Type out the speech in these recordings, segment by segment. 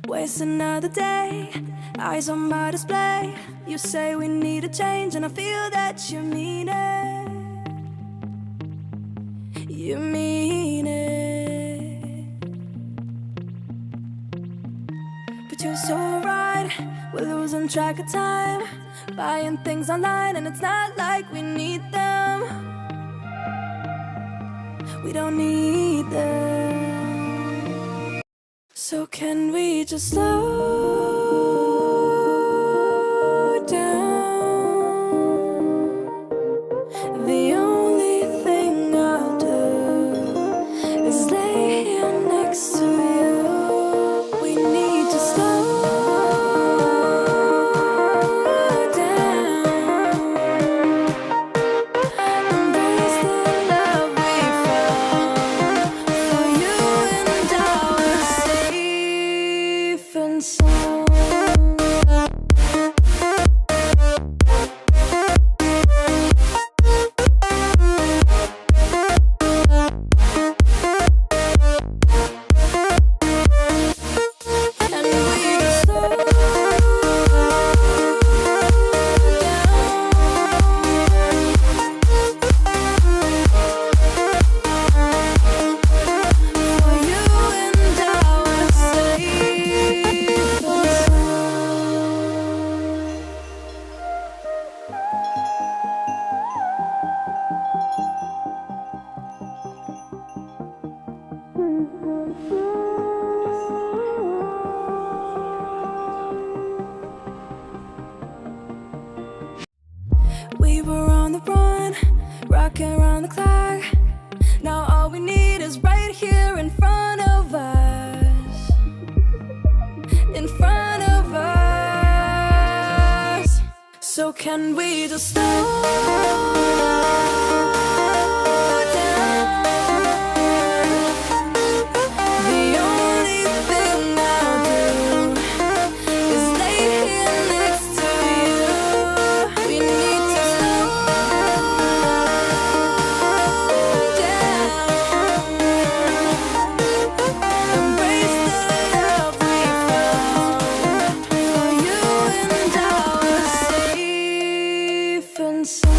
waste another day, eyes on my display. You say we need a change, and I feel that you mean it. You mean it. But you're so right, we're losing track of time, buying things online, and it's not like we need them. We don't need them. So can we just slow down? The only thing I'll do is lay here next to you. We need to slow down. Embrace the love we found. For you and I are safe and sound. And we just slow down. For you and I are safe and we were on the run, rocking around the clock. Now all we need is right here in front of us. In front of us. So can we just slow down? The only thing I'll do is lay here next to you. We need to slow down. Embrace the love we found. For you and I are safe and sound.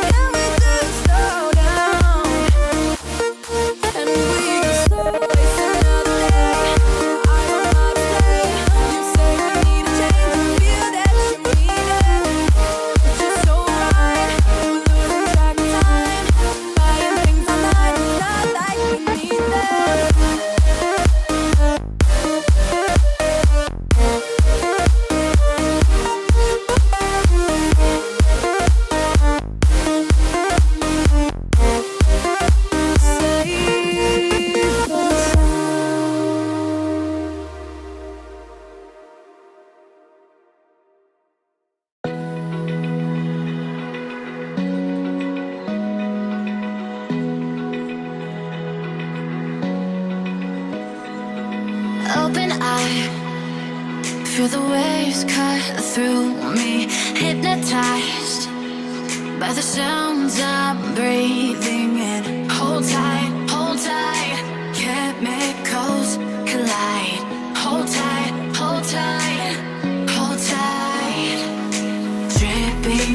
Can we just slow down? And we just slow waste another day. I don't know to say. You say we need a change, and feel that you mean it. But you're so right, we're losing track of time, buying things online, it's not like we need them. Safe and sound. Open eye, feel the waves cut through me, hypnotized by the sounds I'm breathing in. Hold tight, chemicals collide. Hold tight, hold tight, hold tight. Dripping